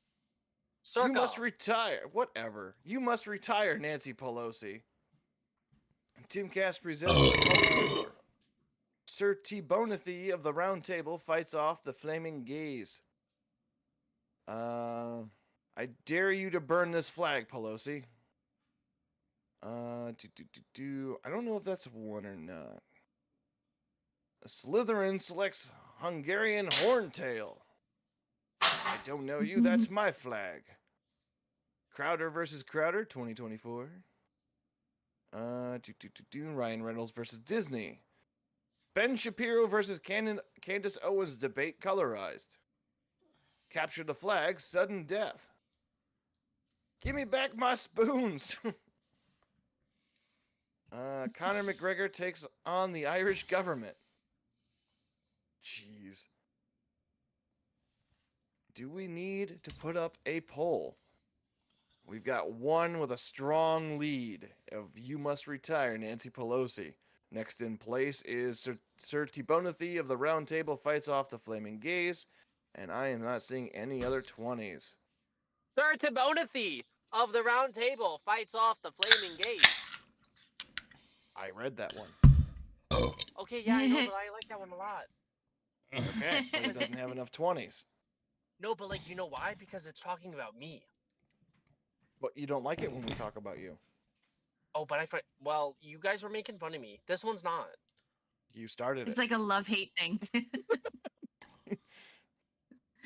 You Circle. must retire. Whatever. You must retire, Nancy Pelosi. Timcast presents the Culture War. Sir T-Bonathy of the Round Table fights off the Flaming Gaze. I dare you to burn this flag, Pelosi. I don't know if that's one or not. Slytherin selects Hungarian Horntail. I don't know you, that's my flag. Crowder versus Crowder, 2024. Ryan Reynolds versus Disney. Ben Shapiro versus Candace Owens debate colorized. Capture the flag, sudden death. Give me back my spoons. Conor McGregor takes on the Irish government. Jeez. Do we need to put up a poll? We've got one with a strong lead of you must retire, Nancy Pelosi. Next in place is Sir T-Bonathy of the Round Table fights off the Flaming Gaze, and I am not seeing any other 20s. Sir Tibonathy of the Round Table fights off the Flaming Gaze. I read that one. Okay, yeah, I know, but I like that one a lot. Okay, but it doesn't have enough 20s. No, but like, you know why? Because it's talking about me. But you don't like it when we talk about you. Oh, but well, you guys were making fun of me. This one's not. You started It's it. like a love-hate thing.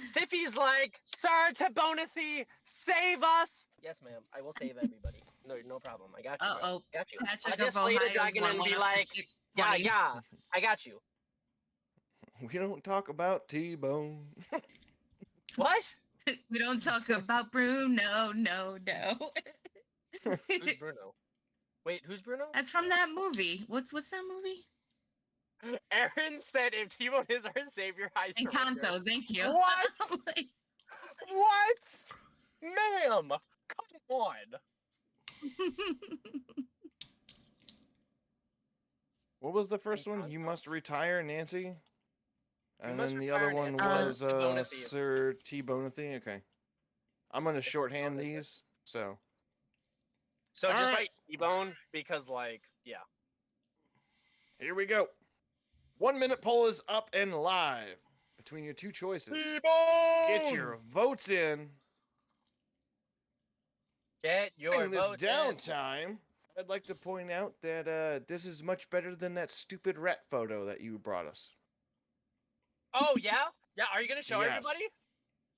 Stiffy's like, Sir Tibonathy, save us! Yes, ma'am. I will save everybody. No problem. I got you. bro. Uh-oh. Got you. Patrick I just of slay the Ohio's dragon one and went be up to like, sick yeah, 20s. yeah, I got you. We don't talk about T-Bone. What? We don't talk about Bruno, no. Who's Bruno? Wait, who's Bruno? That's from that movie. What's that movie? Aaron said if T-Bone is our savior, I surrender. Encanto, thank you. What? I'm like, What? Ma'am, come on. What was the first one? You Encanto. must retire, Nancy. And must then the retire, other one Nancy. was T-Bonathy. Sir T-Bonathy. Okay. I'm gonna shorthand T-Bonathy. these. So So All just right. write T-Bone because, like, yeah. here we go. 1 minute poll is up and live between your two choices. T-Bone! Get your votes in. Get your During this votes in. downtime, I'd like to point out that this is much better than that stupid rat photo that you brought us. Oh yeah, yeah. Are you gonna show Yes. everybody?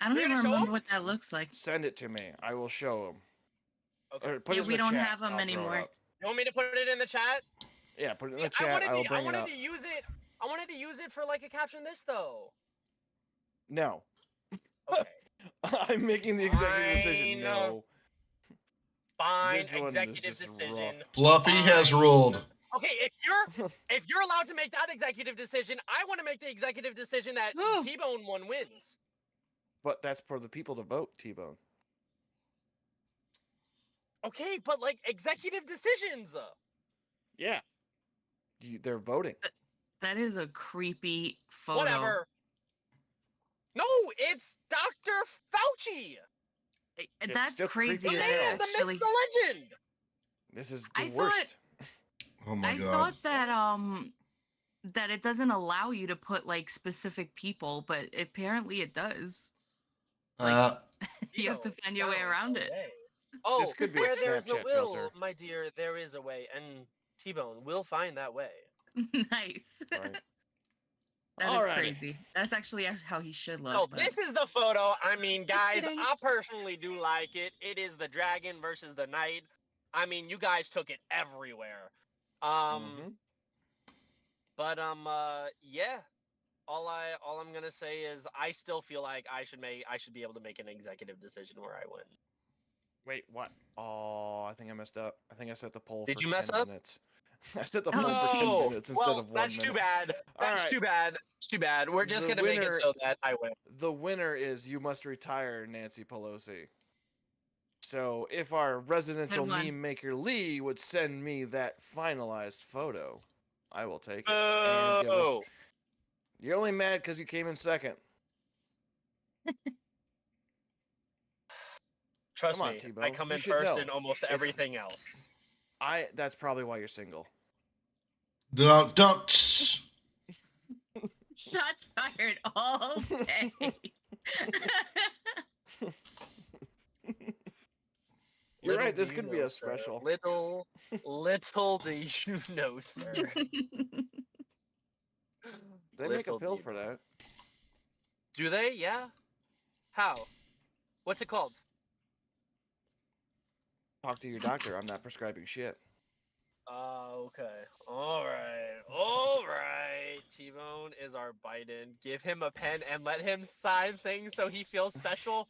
I don't You're even gonna show remember him? what that looks like. Send it to me. I will show them. Okay. Or put Yeah, it in we the don't chat. have 'em I'll throw it anymore. up. You want me to put it in the chat? Yeah, put it in Yeah, the chat. I'll bring I it wanted up. to use it. I wanted to use it for like a caption this though. No. Okay. I'm making the executive decision. Fine. No. Fine. This one is Executive just decision. rough. Fluffy has Fine. ruled. Okay, if you're allowed to make that executive decision, I want to make the executive decision that Ooh. T-Bone one wins. But that's for the people to vote, T-Bone. Okay, but like executive decisions. Yeah. They're voting. That is a creepy photo. Whatever. No, it's Dr. Fauci. It's That's still crazy. creepy The as That hell. man, the myth, actually, the legend. This is the I thought- worst. Oh my I god. thought that it doesn't allow you to put like specific people, but apparently it does. Uh, You have to Yo, find your way no, around no it. way. Oh, This could be a where there is a Snapchat will, filter. my dear, there is a way, and T-Bone will find that way. Nice. Right. That is Alrighty. crazy. That's actually how he should look. No, but... this is the photo. I mean, Just guys, kidding. I personally do like it. It is the dragon versus the knight. I mean, you guys took it everywhere. Mhm. But yeah. All I'm gonna say is I still feel like I should be able to make an executive decision where I win. Wait, what? Oh, I think I messed up. I think I set the poll Did for you mess 10 up? minutes. I set the Oh, poll for 10 No. minutes instead Well, of 1 that's too minute. bad. That's Alright. too bad. It's too bad. We're just The gonna make it winner- so that I win. The winner is you must retire, Nancy Pelosi. So if our residential Good one. meme maker Lee would send me that finalized photo, I will take it. And give us, Oh. you're only mad because you came in second. Trust Come on, me, T-Bone. I come You in should first know. in almost It's- everything else. That's probably why you're single. Don't. Shots fired all day. You're Little right, this do could you be know, a sir. special. Little do you know, sir. They make a Little do pill you for know. that. Do they? Yeah. How? What's it called? Talk to your doctor. I'm not prescribing shit. Okay. All right. T-Bone is our Biden. Give him a pen and let him sign things so he feels special.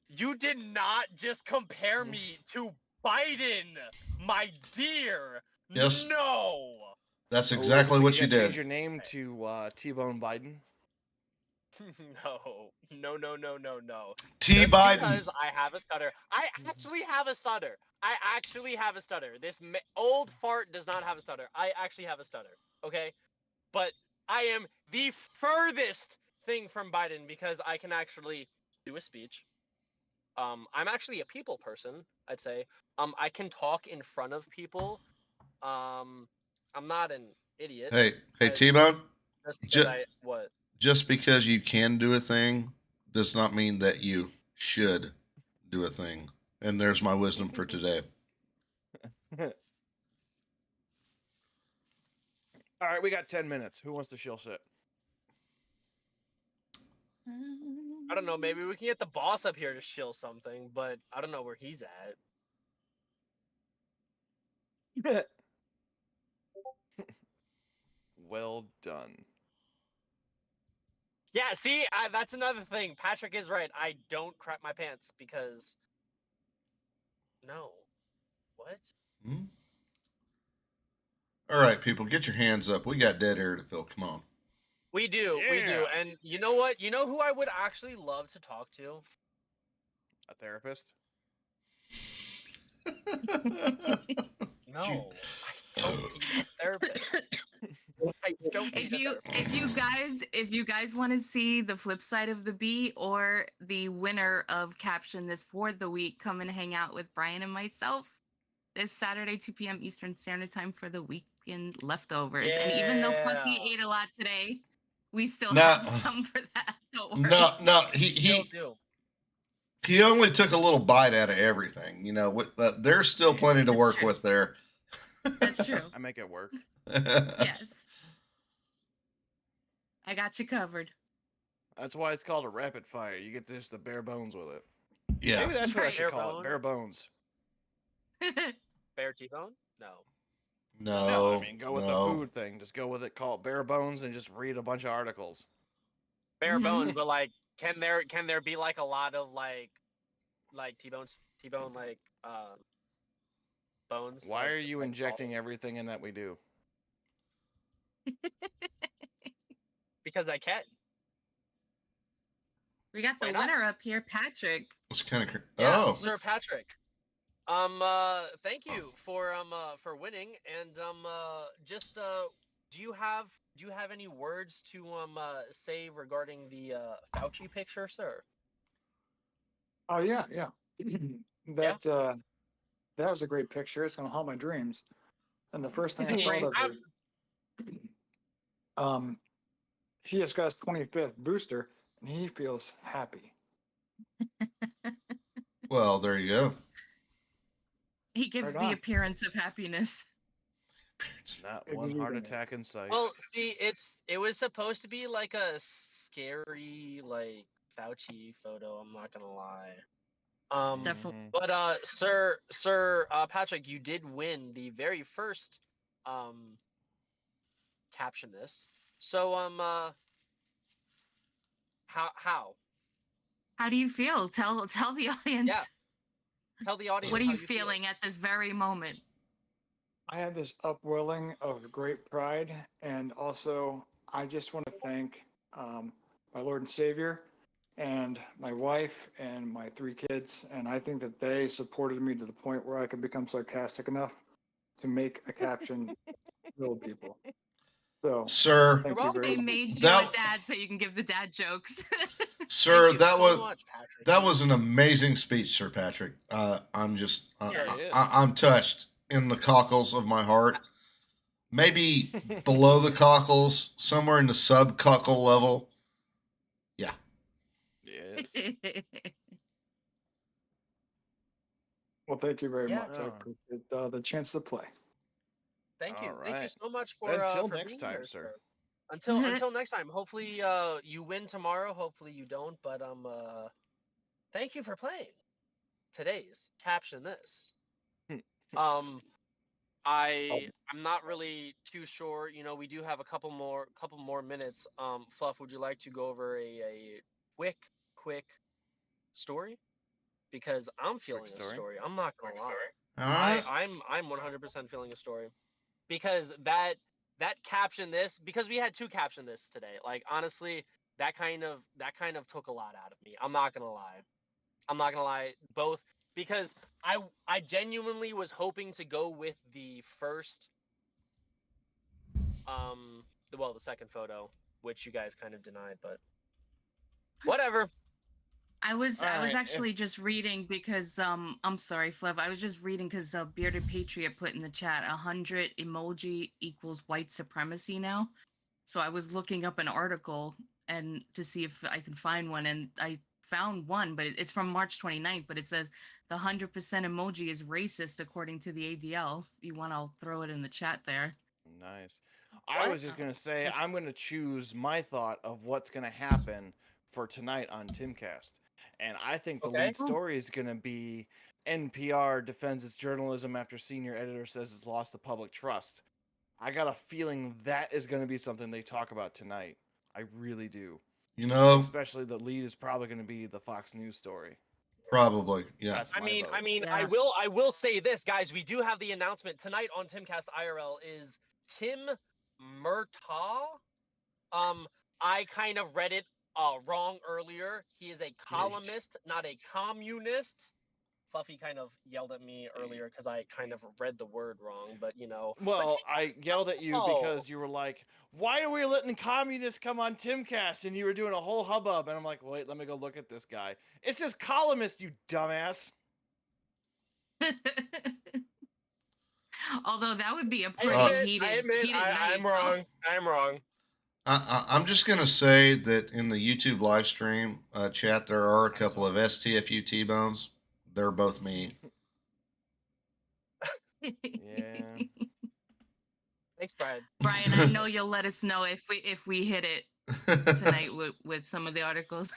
You did not just compare me to Biden, my dear. Yes. No. That's Oh, exactly so what you gotta change did. your name to T-Bone Biden. No. T. Just Biden. because I have a stutter. I actually have a stutter. This old fart does not have a stutter. I actually have a stutter. Okay? But I am the furthest thing from Biden because I can actually do a speech. I'm actually a people person, I'd say. I can talk in front of people. I'm not an idiot. Hey, I- T-Bone. Just because Ju- what? Just because you can do a thing does not mean that you should do a thing. And there's my wisdom for today. All right, we got 10 minutes. Who wants to shill shit? I don't know. Maybe we can get the boss up here to shill something, but I don't know where he's at. Well done. Yeah, see, that's another thing. Patrick is right. I don't crap my pants because. No. What? Hmm? All right, people, get your hands up. We got dead air to fill. Come on. We do. Yeah. And you know what? You know who I would actually love to talk to? A therapist? No. I don't need a therapist. I don't need a therapist. If you guys want to see the flip side of the bee or the winner of Caption this for the week, come and hang out with Brian and myself this Saturday, 2 p.m. Eastern Standard Time for the weekend leftovers. And even though Fuzzy Yeah. ate a lot today, we still No. have some for that. Don't worry. No, Still do. he only took a little bite out of everything. You know, there's still plenty to That's work true. with there. That's true. I make it work. Yes. I got you covered. That's why it's called a rapid fire. You get just the bare bones with it. Yeah. Maybe that's what I Right. should Bare call bone? it. Bare bones. Bear T-Bone? No. No. No, I mean, go with no. the food thing. Just go with it. Call it bare bones and just read a bunch of articles. Bare Mhm. bones, but like, can there be like a lot of like T-bone like bones? Why like, are just, you like, injecting all- everything in that we do? Because I can. We got the Why not? winner up here, Patrick. It's kind of. Yeah, Oh. Sir Patrick. Thank you for winning, and just do you have any words to say regarding the Fauci picture, sir? Oh yeah. That was a great picture. It's gonna haunt my dreams. And the first thing I Great. thought of is, he just got his 25th booster, and he feels happy. Well, there you go. He gives Right the on. appearance of happiness. Not Maybe one you heart guys. attack in sight. Well, see, it was supposed to be like a scary like Fauci photo. I'm not gonna lie. It's definitely Mhm. But Sir Patrick, you did win the very first caption this. So how? How do you feel? Tell the audience. Tell the audience What are how you you feel. feeling at this very moment? I have this upwelling of great pride, and also I just want to thank my Lord and Savior, and my wife, and my 3 kids, and I think that they supported me to the point where I could become sarcastic enough to make a caption real people. So Sir, thank You're you very They much. made you That- a dad so you can give the dad jokes. sir, Thank you that so was much, Patrick. that was an amazing speech, Sir Patrick. I'm just Sure is. I'm touched in the cockles of my heart. Maybe below the cockles, somewhere in the sub cockle level. Yeah. Yes. Well, thank you very Yeah. much. I appreciate the chance to play. Thank you. All Thank you right. so much for Until for next being time, here, sir. Until next time. Hopefully you win tomorrow. Hopefully you don't. But thank you for playing today's caption this. Um I'm not really too sure. You know, we do have a couple more minutes. Fluff, would you like to go over a quick story? Because I'm feeling a story? story. I'm not gonna lie. All right. I'm 100% feeling a story because that caption this because we had 2 caption this today. Like honestly, that kind of took a lot out of me. I'm not gonna lie. Both because I genuinely was hoping to go with the first the second photo, which you guys kind of denied, but whatever. I was Alright, if- actually just reading because I'm sorry, Flev. I was just reading because Bearded Patriot put in the chat 100 emoji equals white supremacy now. So I was looking up an article and to see if I can find one, and I found one, but it's from March 29th. But it says the 100% emoji is racist according to the ADL. If you want, I'll throw it in the chat there. Nice. I was just gonna say I'm gonna choose my thought of what's gonna happen for tonight on Timcast, and I think the Okay. lead story is gonna be NPR defends its journalism after senior editor says it's lost the public trust. I got a feeling that is gonna be something they talk about tonight. I really do. You know, Especially the lead is probably gonna be the Fox News story. probably. Yeah. That's my vote. I Yeah. will say this, guys. We do have the announcement tonight on Timcast IRL is Tim Murtaugh. I kind of read it wrong earlier. He is a columnist, not a communist. Fluffy kind of yelled at me earlier because I kind of read the word wrong, but you know. Well, I yelled at you Oh. because you were like, "Why are we letting communists come on Timcast?" And you were doing a whole hubbub, and I'm like, "Wait, let me go look at this guy. It says columnist, you dumbass." Although that would be a I pretty admit, heated night. I'm wrong. I'm wrong. I'm just going to say that in the YouTube live stream chat, there are a couple of STFU T-bones. They're both me. Yeah. Thanks, Brad. Brian, I know you'll let us know if we hit it tonight with some of the articles.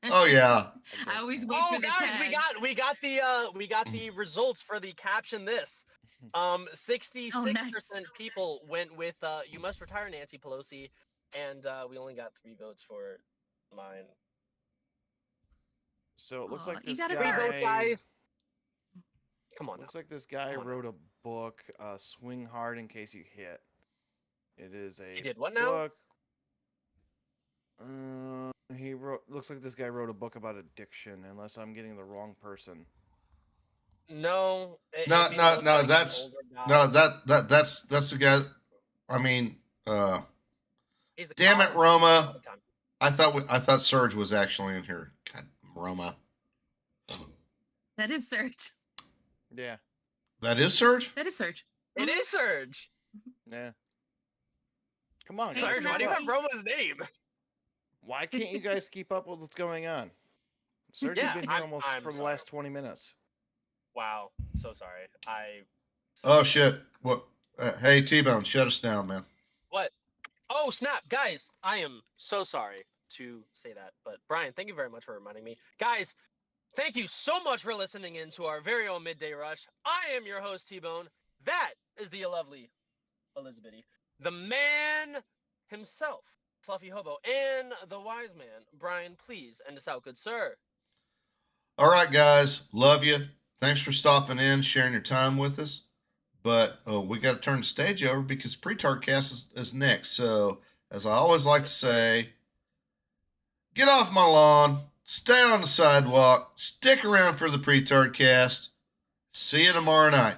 Oh, yeah. I always wait Oh, for the guys, tag. we got the results for the caption. This 66% nice. people went with "You must retire, Nancy Pelosi," and we only got 3 votes for mine. So it looks Aw, like you this gotta 3 guy. votes, guys. Come on. Looks like this guy Come on now. wrote a book, "Swing Hard in Case You Hit." It is a He did what now? book. He wrote. Looks like this guy wrote a book about addiction, unless I'm getting the wrong person. No. No, it no, looks no, like an that's older guy. no, that's the guy. I mean, He's a damn it, columnist. Roma. I thought Serge was actually in here. God, Roma. That is Serge. Yeah. That is Serge? That is Serge. It is Serge. Yeah. Come on, Hey, guys. Serge, why do you Samantha. have Roma's name? Why can't you guys keep up with what's going on? Sergio's Yeah, been here almost I'm for the sorry. last 20 minutes. Wow, so sorry. Oh shit! What? Hey T-Bone, shut us down, man. What? Oh snap, guys! I am so sorry to say that, but Brian, thank you very much for reminding me. Guys, thank you so much for listening in to our very own Midday Rush. I am your host, T-Bone. That is the lovely Elizabeth, the man himself, Fluffy Hobo, and the wise man, Brian. Please end us out, good sir. All right, guys, love you. Thanks for stopping in, sharing your time with us. But we got to turn the stage over because Pretard Cast is next. So, as I always like to say, get off my lawn, stay on the sidewalk, stick around for the Pretard Cast. See you tomorrow night.